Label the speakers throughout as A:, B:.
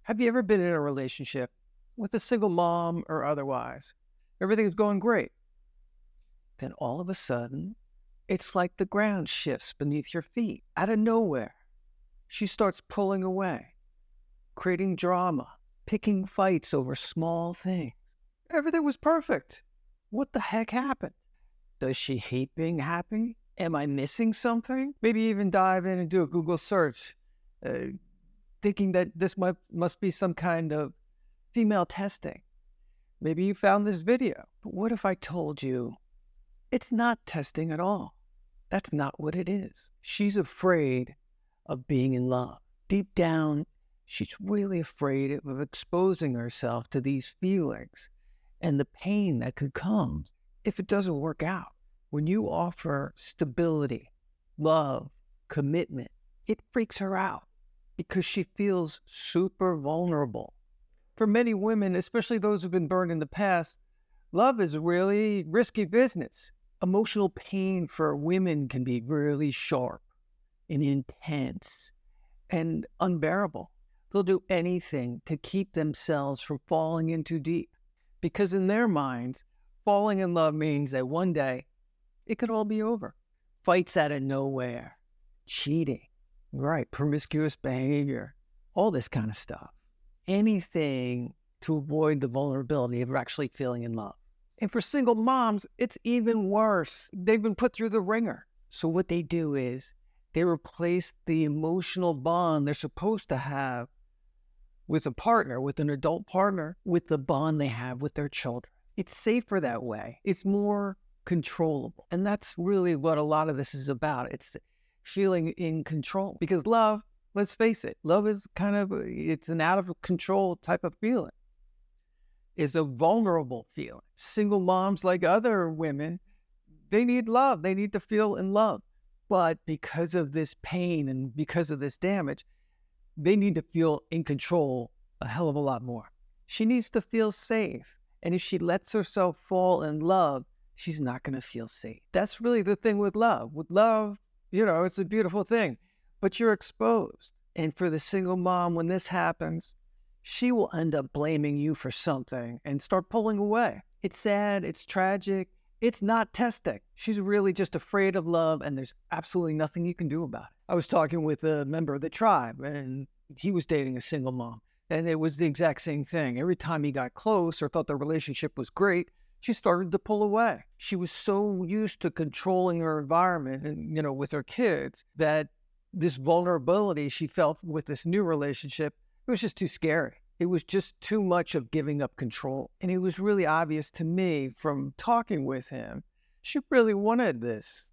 A: Have you ever been in a relationship with a single mom or otherwise? Everything's going great. Then all of a sudden, it's like the ground shifts beneath your feet out of nowhere. She starts pulling away, creating drama, picking fights over small things. Everything was perfect. What the heck happened? Does she hate being happy? Am I missing something? Maybe even dive in and do a Google search, uh, thinking that this must be some kind of female testing. Maybe you found this video. But what if I told you it's not testing at all? That's not what it is. She's afraid of being in love. Deep down, she's really afraid of exposing herself to these feelings and the pain that could come if it doesn't work out. When you offer stability, love, commitment, it freaks her out because she feels super vulnerable. For many women, especially those who've been burned in the past, love is really risky business. Emotional pain for women can be really sharp and intense and unbearable. They'll do anything to keep themselves from falling in too deep because in their minds, falling in love means that one day it could all be over. Fights out of nowhere, cheating, right, promiscuous behavior, all this kind of stuff. Anything to avoid the vulnerability of actually feeling in love. And for single moms, it's even worse. They've been put through the ringer. So what they do is they replace the emotional bond they're supposed to have with a partner, with an adult partner, with the bond they have with their children. It's safer that way. It's more controllable. And that's really what a lot of this is about. It's feeling in control. Because love, let's face it, love is it's an out of control type of feeling. It's a vulnerable feeling. Single moms, like other women, they need love. They need to feel in love. But because of this pain and because of this damage, they need to feel in control a hell of a lot more. She needs to feel safe. And if she lets herself fall in love, she's not going to feel safe. That's really the thing with love. With love, it's a beautiful thing, but you're exposed. And for the single mom, when this happens, she will end up blaming you for something and start pulling away. It's sad. It's tragic. It's not testing. She's really just afraid of love, and there's absolutely nothing you can do about it. I was talking with a member of the tribe, and he was dating a single mom, and it was the exact same thing. Every time he got close or thought the relationship was great, she started to pull away. She was so used to controlling her environment and, with her kids that this vulnerability she felt with this new relationship, it was just too scary. It was just too much of giving up control. And it was really obvious to me from talking with him, she really wanted this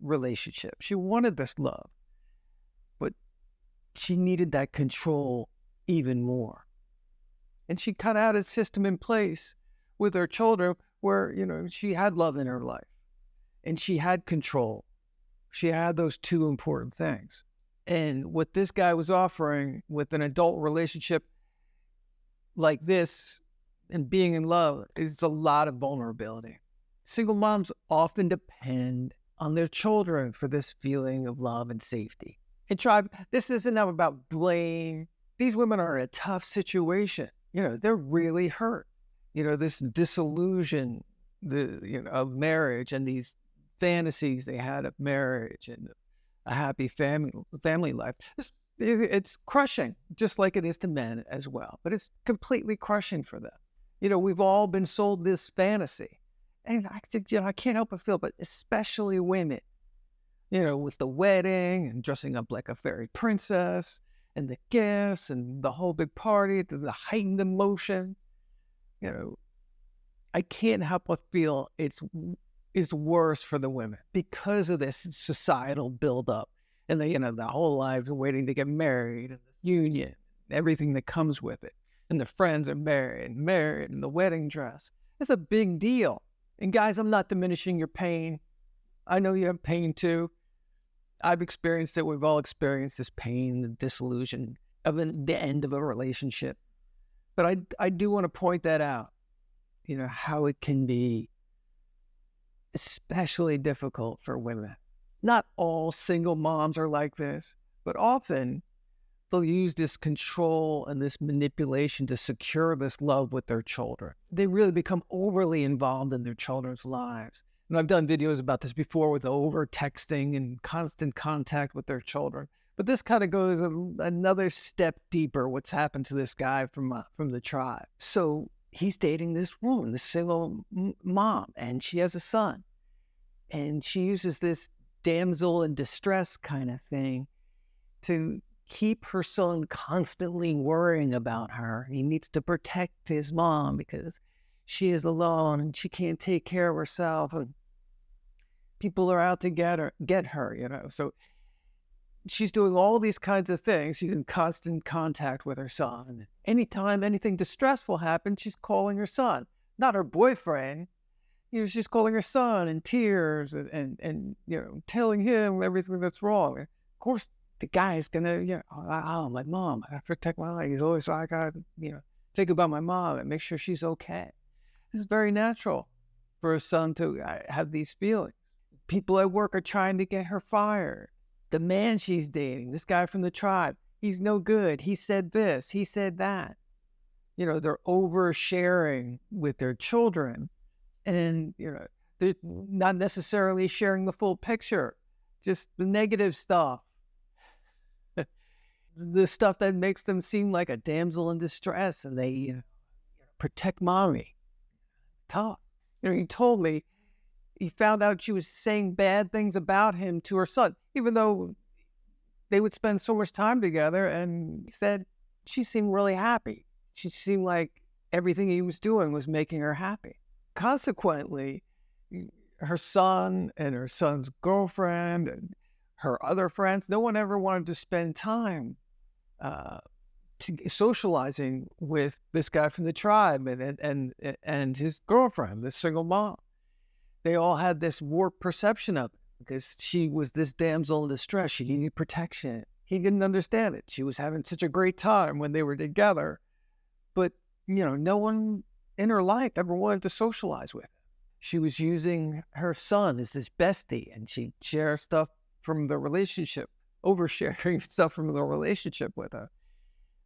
A: relationship. She wanted this love, but she needed that control even more. And she cut out a system in place with her children where, she had love in her life and she had control. She had those two important things. And what this guy was offering with an adult relationship like this and being in love is a lot of vulnerability. Single moms often depend on their children for this feeling of love and safety. And tribe, this isn't about blame. These women are in a tough situation. They're really hurt. This disillusion, of marriage and these fantasies they had of marriage and a happy family life. It's crushing, just like it is to men as well. But it's completely crushing for them. We've all been sold this fantasy. And I can't help but feel, but especially women, with the wedding and dressing up like a fairy princess and the gifts and the whole big party, the heightened emotion. I can't help but feel it's worse for the women because of this societal buildup and the whole lives waiting to get married and this union, everything that comes with it. And the friends are married and the wedding dress. It's a big deal. And guys, I'm not diminishing your pain. I know you have pain too. I've experienced it. We've all experienced this pain, the disillusion of the end of a relationship. But I do want to point that out, how it can be especially difficult for women. Not all single moms are like this, but often they'll use this control and this manipulation to secure this love with their children. They really become overly involved in their children's lives. And I've done videos about this before with over texting and constant contact with their children. But this kind of goes another step deeper, what's happened to this guy from the tribe. So he's dating this woman, this single mom, and she has a son. And she uses this damsel in distress kind of thing to keep her son constantly worrying about her. He needs to protect his mom because she is alone and she can't take care of herself. And people are out to get her, you know. So she's doing all these kinds of things. She's in constant contact with her son. Anytime anything distressful happens, she's calling her son, not her boyfriend. You know, she's calling her son in tears and you know, telling him everything that's wrong. Of course, the guy's gonna, you know, oh, my mom, I gotta protect my life. He's always, I gotta, you know, think about my mom and make sure she's okay. This is very natural for a son to have these feelings. People at work are trying to get her fired. The man she's dating, this guy from the tribe, he's no good. He said this, he said that. You know, they're oversharing with their children. And, you know, they're not necessarily sharing the full picture, just the negative stuff. The stuff that makes them seem like a damsel in distress, and they, you know, protect mommy. It's tough. You know, he told me he found out she was saying bad things about him to her son, even though they would spend so much time together, and he said she seemed really happy. She seemed like everything he was doing was making her happy. Consequently, her son and her son's girlfriend and her other friends, no one ever wanted to spend time socializing with this guy from the tribe and his girlfriend, this single mom. They all had this warped perception of it because she was this damsel in distress. She needed protection. He didn't understand it. She was having such a great time when they were together, but, you know, no one in her life ever wanted to socialize with him. She was using her son as this bestie, and she'd share stuff from the relationship, oversharing stuff from the relationship with her.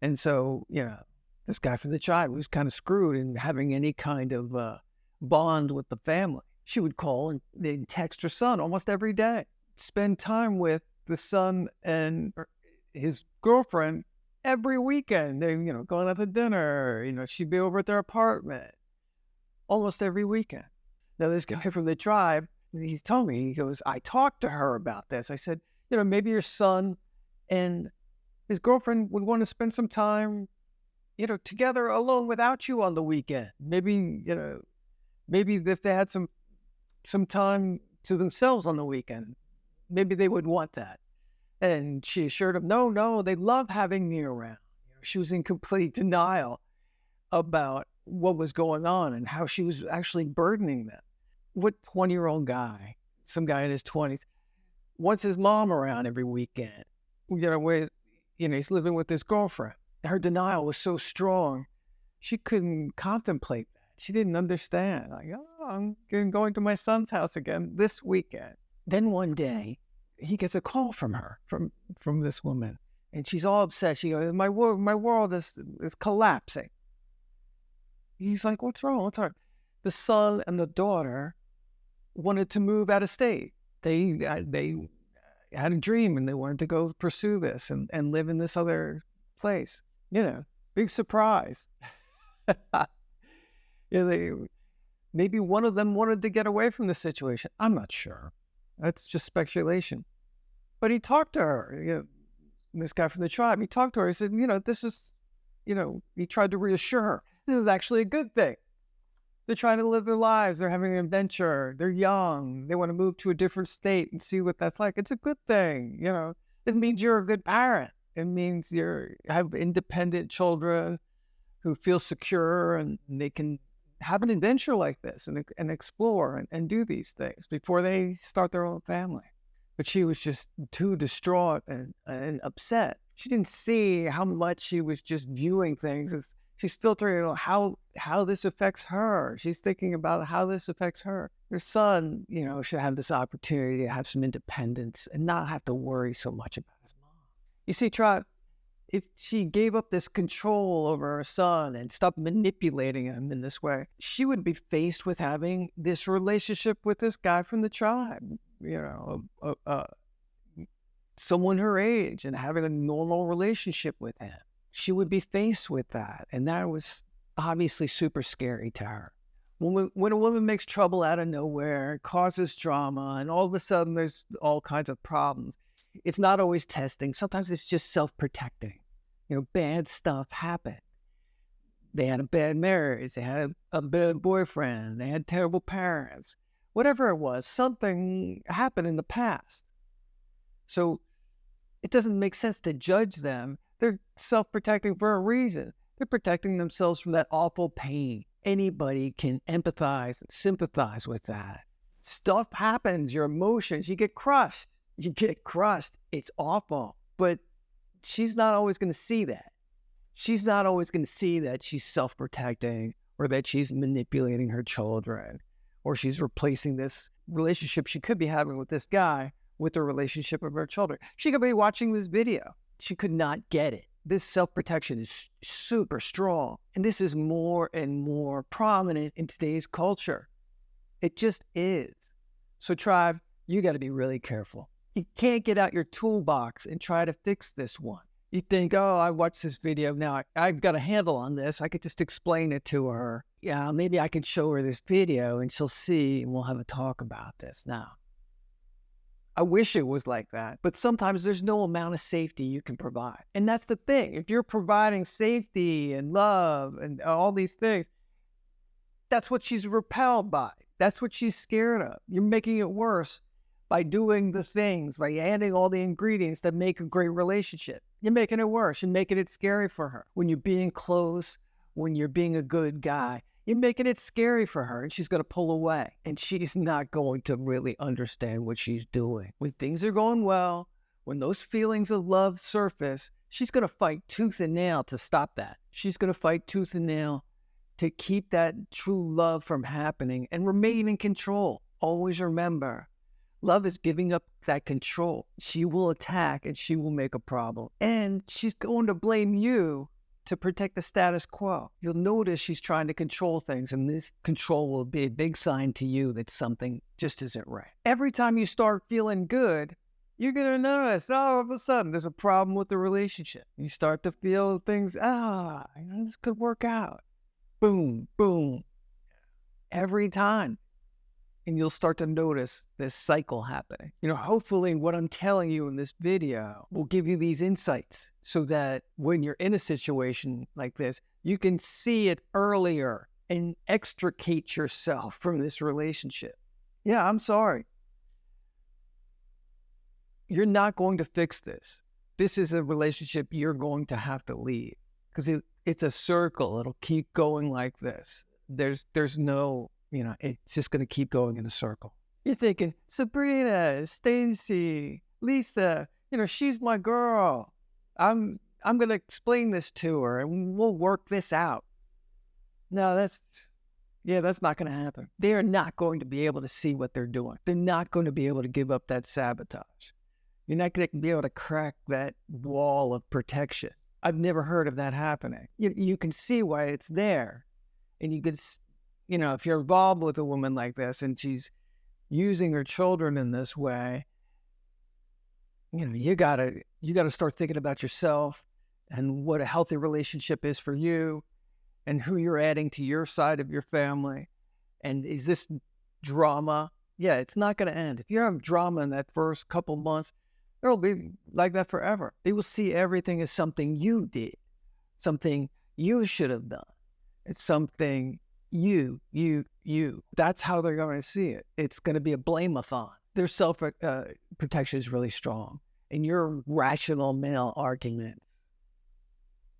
A: And so, you know, this guy from the tribe was kind of screwed in having any kind of bond with the family. She would call and they'd text her son almost every day, spend time with the son and his girlfriend every weekend. They, you know, going out to dinner, you know, she'd be over at their apartment almost every weekend. Now, this guy from the tribe, he's told me, he goes, I talked to her about this. I said, you know, maybe your son and his girlfriend would want to spend some time, you know, together alone without you on the weekend. Maybe, you know, maybe if they had some time to themselves on the weekend, maybe they would want that. And she assured him, no, they love having me around. You know, she was in complete denial about what was going on and how she was actually burdening them. What 20-year-old guy, some guy in his 20s, wants his mom around every weekend? You know, with, you know, he's living with his girlfriend. Her denial was so strong, she couldn't contemplate that. She didn't understand. Like, oh, I'm going to my son's house again this weekend. Then one day, he gets a call from her, from this woman, and she's all upset. She goes, my world is collapsing. He's like, what's wrong? What's wrong? The son and the daughter wanted to move out of state. They had a dream and they wanted to go pursue this and live in this other place. You know, big surprise. Maybe one of them wanted to get away from the situation. I'm not sure. That's just speculation. But he talked to her, you know, this guy from the tribe. He talked to her. He said, you know, this is, you know, he tried to reassure her. This is actually a good thing. They're trying to live their lives. They're having an adventure. They're young. They want to move to a different state and see what that's like. It's a good thing. You know, it means you're a good parent. It means you have independent children who feel secure and they can have an adventure like this and explore and do these things before they start their own family. But she was just too distraught and upset. She didn't see how much she was just viewing things as she's filtering, you know, how this affects her. She's thinking about how this affects her. Her son, you know, should have this opportunity to have some independence and not have to worry so much about his mom. You see, Trot, if she gave up this control over her son and stopped manipulating him in this way, she would be faced with having this relationship with this guy from the tribe, someone her age, and having a normal relationship with him. She would be faced with that. And that was obviously super scary to her. When a woman makes trouble out of nowhere, causes drama, and all of a sudden there's all kinds of problems, it's not always testing. Sometimes it's just self-protecting. Bad stuff happened. They had a bad marriage. They had a bad boyfriend. They had terrible parents. Whatever it was, something happened in the past. So it doesn't make sense to judge them. They're self-protecting for a reason. They're protecting themselves from that awful pain. Anybody can empathize and sympathize with that. Stuff happens, your emotions, you get crushed. It's awful. But she's not always going to see that. She's not always going to see that she's self-protecting, or that she's manipulating her children, or she's replacing this relationship she could be having with this guy with the relationship of her children. She could be watching this video. She could not get it. This self-protection is super strong. And this is more and more prominent in today's culture. It just is. So tribe, you got to be really careful. You can't get out your toolbox and try to fix this one. You think, oh, I watched this video. Now I've got a handle on this. I could just explain it to her. Yeah, maybe I can show her this video and she'll see, and we'll have a talk about this. Now, I wish it was like that, but sometimes there's no amount of safety you can provide. And that's the thing. If you're providing safety and love and all these things, that's what she's repelled by. That's what she's scared of. You're making it worse by doing the things, by adding all the ingredients that make a great relationship. You're making it worse. You're making it scary for her. When you're being close, when you're being a good guy, you're making it scary for her, and she's going to pull away, and she's not going to really understand what she's doing. When things are going well, when those feelings of love surface, she's going to fight tooth and nail to stop that. She's going to fight tooth and nail to keep that true love from happening and remain in control. Always remember, love is giving up that control. She will attack and she will make a problem. And she's going to blame you to protect the status quo. You'll notice she's trying to control things, and this control will be a big sign to you that something just isn't right. Every time you start feeling good, you're going to notice all of a sudden there's a problem with the relationship. You start to feel things, this could work out. Boom, boom. Every time. And you'll start to notice this cycle happening. Hopefully what I'm telling you in this video will give you these insights so that when you're in a situation like this, you can see it earlier and extricate yourself from this relationship. Yeah, I'm sorry. You're not going to fix this. This is a relationship you're going to have to leave, because it's a circle. It'll keep going like this. There's no... it's just going to keep going in a circle. You're thinking, Sabrina, Stacy, Lisa, she's my girl. I'm going to explain this to her and we'll work this out. No, that's not going to happen. They are not going to be able to see what they're doing. They're not going to be able to give up that sabotage. You're not going to be able to crack that wall of protection. I've never heard of that happening. You can see why it's there, and you can... if you're involved with a woman like this and she's using her children in this way, you gotta start thinking about yourself and what a healthy relationship is for you and who you're adding to your side of your family. And is this drama? Yeah, it's not going to end. If you have drama in that first couple months, it'll be like that forever. They will see everything as something you did, something you should have done. It's something you. That's how they're going to see it. It's going to be a blame-a-thon. Their self-protection is really strong. And your rational male arguments,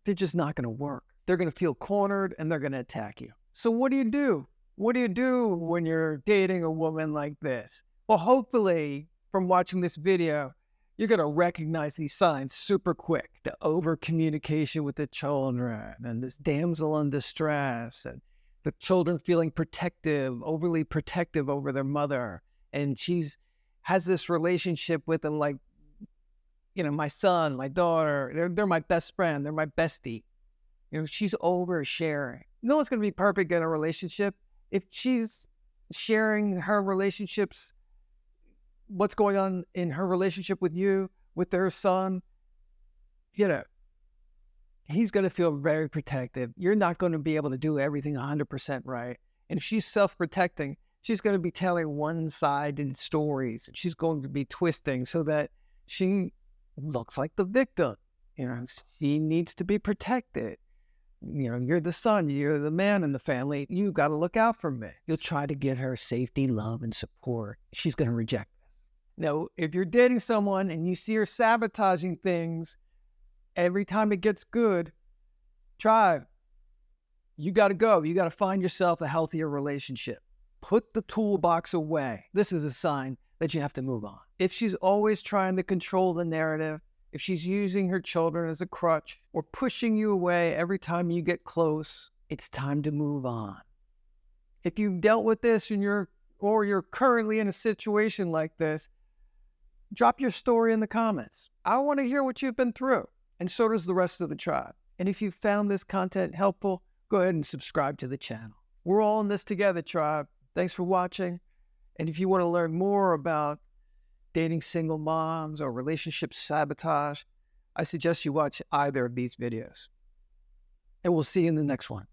A: they're just not going to work. They're going to feel cornered and they're going to attack you. So what do you do? What do you do when you're dating a woman like this? Well, hopefully, from watching this video, you're going to recognize these signs super quick. The over-communication with the children and this damsel in distress and the children feeling protective, overly protective over their mother. And has this relationship with them like, my son, my daughter, they're my best friend, they're my bestie. She's oversharing. No one's going to be perfect in a relationship. If she's sharing her relationships, what's going on in her relationship with you, with her son, he's going to feel very protective. You're not going to be able to do everything 100% right. And if she's self-protecting, she's going to be telling one-sided stories. She's going to be twisting so that she looks like the victim. She needs to be protected. You're the son, you're the man in the family. You got to look out for me. You'll try to get her safety, love, and support. She's going to reject this. Now, if you're dating someone and you see her sabotaging things every time it gets good, you got to go. You got to find yourself a healthier relationship. Put the toolbox away. This is a sign that you have to move on. If she's always trying to control the narrative, if she's using her children as a crutch or pushing you away every time you get close, it's time to move on. If you've dealt with this and you're currently in a situation like this, drop your story in the comments. I want to hear what you've been through, and so does the rest of the tribe. And if you found this content helpful, go ahead and subscribe to the channel. We're all in this together, tribe. Thanks for watching. And if you want to learn more about dating single moms or relationship sabotage, I suggest you watch either of these videos. And we'll see you in the next one.